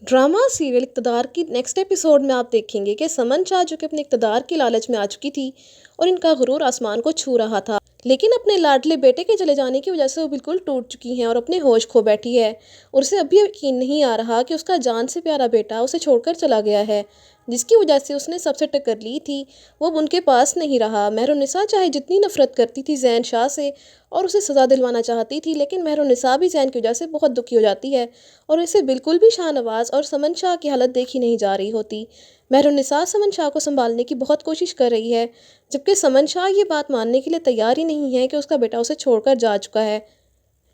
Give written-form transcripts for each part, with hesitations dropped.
Drama serial इक़्तिदार की next episode में आप देखेंगे कि समन शाह जो कि अपने इक़्तिदार की लालच में आ चुकी थी और इनका गुरूर आसमान को छू रहा था, लेकिन अपने लाडले बेटे के चले जाने की वजह से वो बिल्कुल टूट चुकी हैं और अपने होश खो बैठी है और उसे अभी यकीन नहीं आ रहा कि उसका जान से प्यारा बेटा उसे छोड़कर चला गया है, जिसकी वजह से उसने सबसे टक्कर ली थी वो अब उनके पास नहीं रहा। मेहरुन्निसा चाहे जितनी नफरत करती थी ज़ैन शाह से और उसे सज़ा दिलवाना चाहती थी, लेकिन मेहरुन्निसा भी ज़ैन की वजह से बहुत दुखी हो जाती है और इसे बिल्कुल भी शाहनवाज़ और समन शाह की हालत देखी नहीं जा रही होती। मेहरुन्निसा समन शाह को संभालने की बहुत कोशिश कर रही है, जबकि समन शाह ये बात मानने के लिए तैयार ही नहीं है कि उसका बेटा उसे छोड़कर जा चुका है।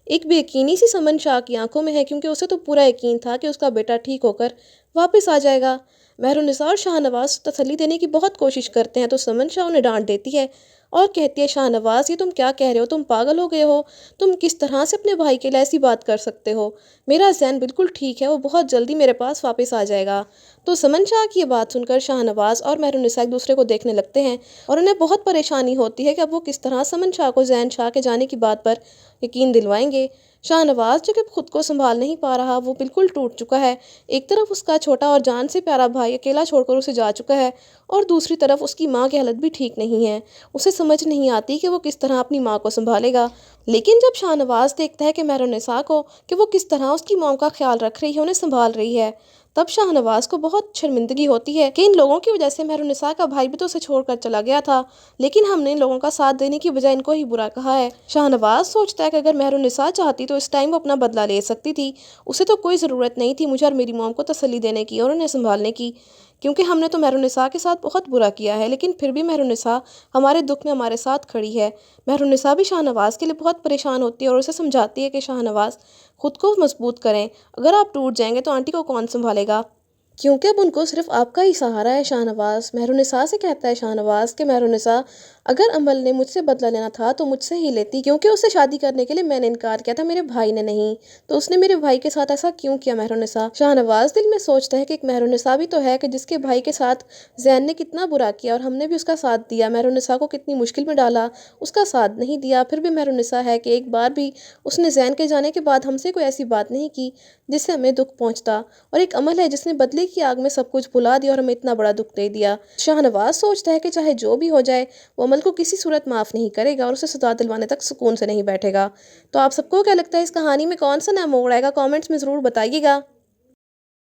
एक बेयकीनी सी समन शाह की आंखों में है, क्योंकि उसे तो पूरा यकीन था कि उसका बेटा ठीक होकर वापस आ जाएगा। मेहरुन्निसा और शाहनवाज़ तसल्ली देने की बहुत कोशिश करते हैं तो समन शाह उन्हें डांट देती है और कहती है, शाहनवाज़ ये तुम क्या कह रहे हो, तुम पागल हो गए हो, तुम किस तरह से अपने भाई के लिए ऐसी बात कर सकते हो, मेरा ज़ैन बिल्कुल ठीक है, वो बहुत जल्दी मेरे पास वापस आ जाएगा। तो समन शाह की ये बात सुनकर शाहनवाज़ और मेहरुन्निसा एक दूसरे को देखने लगते हैं और उन्हें बहुत परेशानी होती है कि अब वो किस तरह समन शाह को ज़ैन शाह के जाने की बात पर यकीन दिलवाएंगे। शाहनवाज़ जो कि खुद को संभाल नहीं पा रहा, वो बिल्कुल टूट चुका है। एक तरफ उसका छोटा और जान से प्यारा भाई अकेला छोड़कर उसे जा चुका है और दूसरी तरफ उसकी माँ की हालत भी ठीक नहीं है। उसे समझ नहीं आती कि वो किस तरह अपनी माँ को संभालेगा। लेकिन जब शाहनवाज़ देखता है कि मेहरुन्निसा को कि वो किस तरह उसकी माँ का ख्याल रख रही है, उन्हें संभाल रही है, तब शाहनवाज़ को बहुत शर्मिंदगी होती है कि इन लोगों की वजह से मेहरुन्निसा का भाई भी तो उसे छोड़कर चला गया था, लेकिन हमने इन लोगों का साथ देने की बजाय इनको ही बुरा कहा है। शाहनवाज़ सोचता है कि अगर मेहरुन्निसा चाहती तो इस टाइम वो अपना बदला ले सकती थी, उसे तो कोई ज़रूरत नहीं थी मुझे और मेरी मॉम को तसल्ली देने की और उन्हें संभालने की, क्योंकि हमने तो मेहरुन्निसा के साथ बहुत बुरा किया है, लेकिन फिर भी मेहरुन्निसा हमारे दुख में हमारे साथ खड़ी है। मेहरुन्निसा भी शाहनवाज़ के लिए बहुत परेशान होती है और उसे समझाती है कि शाहनवाज़ खुद को मजबूत करें, अगर आप टूट जाएंगे तो आंटी को कौन संभालेगा, क्योंकि अब उनको सिर्फ आपका ही सहारा है। शाहनवाज़ मेहरुन्निसा से कहता है शाहनवाज़ कि मेहरुन्निसा, अगर अमल ने मुझसे बदला लेना था तो मुझसे ही लेती, क्योंकि उससे शादी करने के लिए मैंने इनकार किया था, मेरे भाई ने नहीं, तो उसने मेरे भाई के साथ ऐसा क्यों किया। मेहरुन्निसा शाहनवाज़ दिल में सोचता है कि एक मेहरुन्निसा भी तो है कि जिसके भाई के साथ ज़ैन ने कितना बुरा किया और हमने भी उसका साथ दिया, मेहरुन्निसा को कितनी मुश्किल में डाला, उसका साथ नहीं दिया, फिर भी मेहरुन्निसा है कि एक बार भी उसने ज़ैन के जाने के बाद हमसे कोई ऐसी बात नहीं की जिससे हमें दुख पहुंचता, और एक अमल है जिसने बदले की आग में सब कुछ भुला दिया और हमें इतना बड़ा दुख दे दिया। शाहनवाज़ सोचता है कि चाहे जो भी हो जाए वो अमल को किसी सूरत माफ़ नहीं करेगा और उसे सजा दिलवाने तक सुकून से नहीं बैठेगा। तो आप सबको क्या लगता है, इस कहानी में कौन सा नया मोड़ आएगा, कमेंट्स में ज़रूर बताइएगा।